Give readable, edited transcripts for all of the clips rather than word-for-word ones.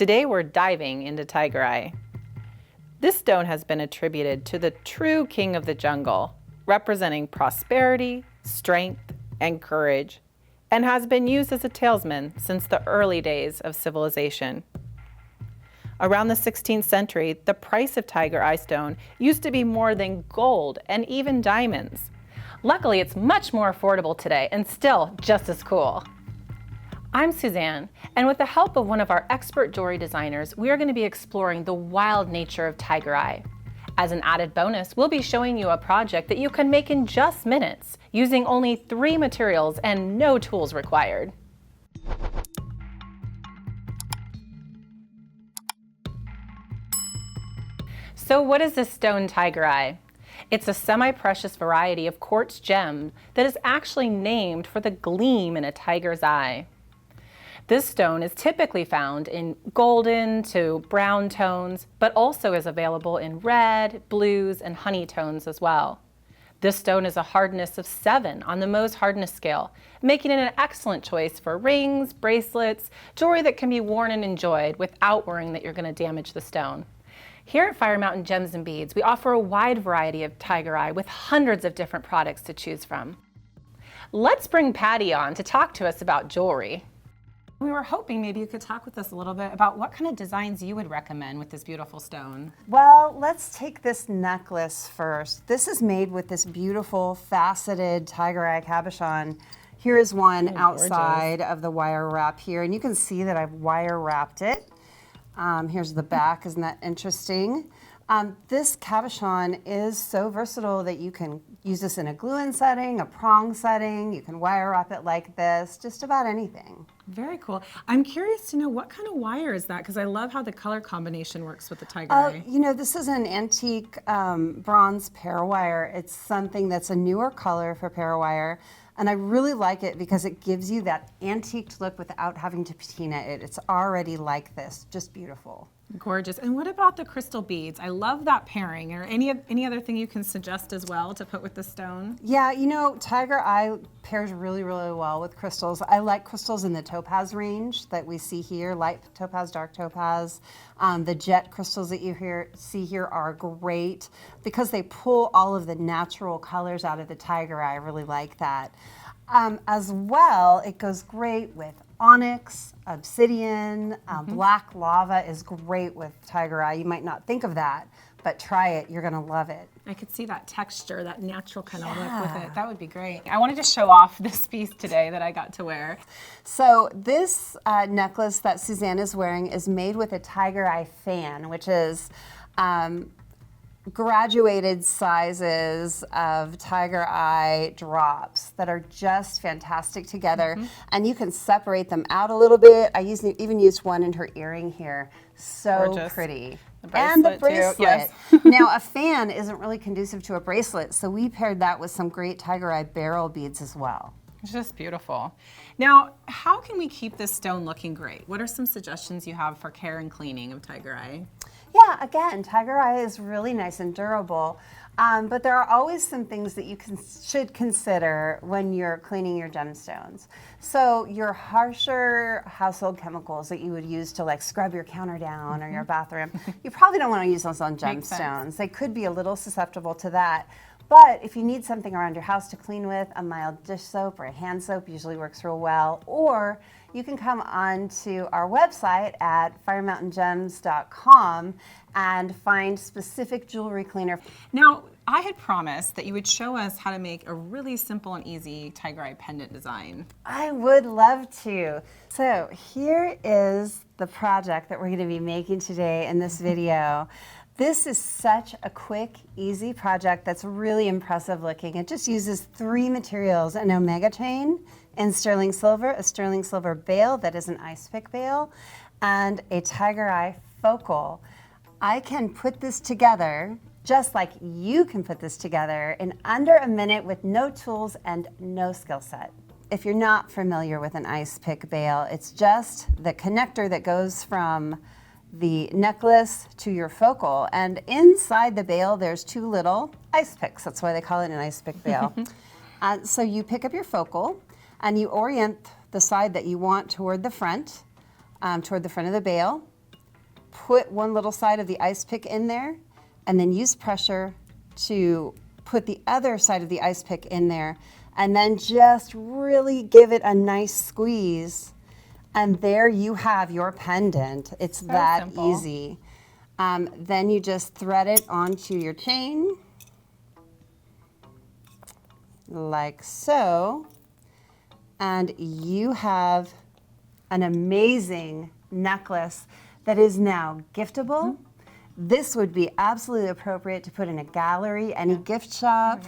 Today we're diving into Tigereye. This stone has been attributed to the true king of the jungle, representing prosperity, strength, and courage, and has been used as a talisman since the early days of civilization. Around the 16th century, the price of Tigereye stone used to be more than gold and even diamonds. Luckily, it's much more affordable today and still just as cool. I'm Suzanne, and with the help of one of our expert jewelry designers, we are going to be exploring the wild nature of Tigereye. As an added bonus, we'll be showing you a project that you can make in just minutes, using only 3 materials and no tools required. So what is this stone Tigereye? It's a semi-precious variety of quartz gem that is actually named for the gleam in a tiger's eye. This stone is typically found in golden to brown tones, but also is available in red, blues, and honey tones as well. This stone is a hardness of 7 on the Mohs hardness scale, making it an excellent choice for rings, bracelets, jewelry that can be worn and enjoyed without worrying that you're going to damage the stone. Here at Fire Mountain Gems and Beads, we offer a wide variety of Tigereye with hundreds of different products to choose from. Let's bring Patty on to talk to us about jewelry. We were hoping maybe you could talk with us a little bit about what kind of designs you would recommend with this beautiful stone. Well, let's take this necklace first. This is made with this beautiful faceted Tigereye cabochon. Here is one outside of the wire wrap here, and you can see that I've wire wrapped it. Here's the back, isn't that interesting? This cabochon is so versatile that you can use this in a glue-in setting, a prong setting, you can wire wrap it like this, just about anything. Very cool. I'm curious to know what kind of wire is that, because I love how the color combination works with the Tigereye. You know, this is an antique bronze parawire. It's something that's a newer color for parawire. And I really like it because it gives you that antique look without having to patina it. It's already like this, just beautiful. Gorgeous. And what about the crystal beads? I love that pairing. Or any other thing you can suggest as well to put with the stone? Yeah, you know, Tigereye pairs really, really well with crystals. I like crystals in the topaz range that we see here, light topaz, dark topaz. The jet crystals that you see here are great because they pull all of the natural colors out of the Tigereye. I really like that. As well, it goes great with onyx, obsidian, black lava is great with Tigereye. You might not think of that, but try it. You're going to love it. I could see that texture, that natural kind of look with it. That would be great. I wanted to show off this piece today that I got to wear. So this necklace that Suzanne is wearing is made with a Tigereye fan, which is graduated sizes of Tigereye drops that are just fantastic together, and you can separate them out a little bit. I even used one in her earring here. So gorgeous. Pretty. And the bracelet. Too. Yes. Now, a fan isn't really conducive to a bracelet, so we paired that with some great Tigereye barrel beads as well. It's just beautiful. Now, how can we keep this stone looking great? What are some suggestions you have for care and cleaning of Tigereye? Yeah, again, Tigereye is really nice and durable, but there are always some things that you should consider when you're cleaning your gemstones. So your harsher household chemicals that you would use to like scrub your counter down or your bathroom, you probably don't want to use those on gemstones. They could be a little susceptible to that. But if you need something around your house to clean with, a mild dish soap or a hand soap usually works real well. Or you can come on to our website at firemountaingems.com and find specific jewelry cleaner. Now, I had promised that you would show us how to make a really simple and easy Tigereye pendant design. I would love to. So here is the project that we're going to be making today in this video. This is such a quick, easy project that's really impressive looking. It just uses 3 materials, an omega chain in sterling silver, a sterling silver bail that is an ice pick bail, and a Tigereye focal. I can put this together just like you can put this together in under a minute with no tools and no skill set. If you're not familiar with an ice pick bail, it's just the connector that goes from the necklace to your focal, and inside the bail there's 2 little ice picks. That's why they call it an ice pick bail. So you pick up your focal and you orient the side that you want toward the front of the bail, put one little side of the ice pick in there and then use pressure to put the other side of the ice pick in there, and then just really give it a nice squeeze. And there you have your pendant. It's So that simple. easy. Then you just thread it onto your chain, like so. And you have an amazing necklace that is now giftable. This would be absolutely appropriate to put in a gallery, any gift shop,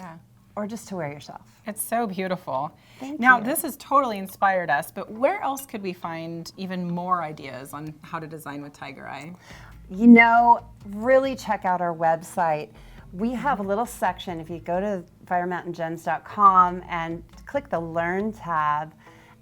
or just to wear yourself. It's so beautiful. Thank Now, you. this has totally inspired us, but where else could we find even more ideas on how to design with Tigereye? You know, really check out our website. We have a little section, if you go to firemountaingems.com and click the Learn tab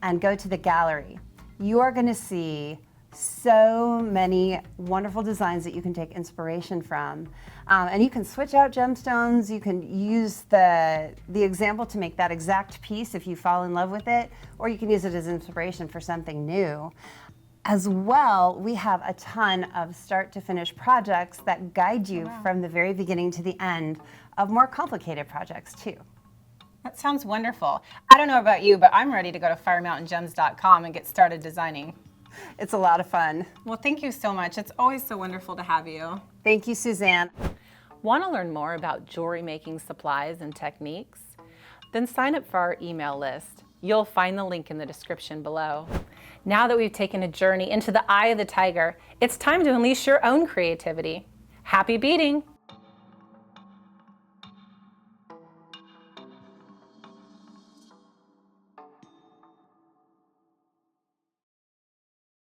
and go to the gallery, you are going to see so many wonderful designs that you can take inspiration from. And you can switch out gemstones. You can use the example to make that exact piece if you fall in love with it, or you can use it as inspiration for something new. As well, we have a ton of start to finish projects that guide you from the very beginning to the end of more complicated projects too. That sounds wonderful. I don't know about you, but I'm ready to go to firemountaingems.com and get started designing. It's a lot of fun. Well, thank you so much. It's always so wonderful to have you. Thank you, Suzanne. Want to learn more about jewelry making supplies and techniques? Then sign up for our email list. You'll find the link in the description below. Now that we've taken a journey into the eye of the tiger, it's time to unleash your own creativity. Happy beading!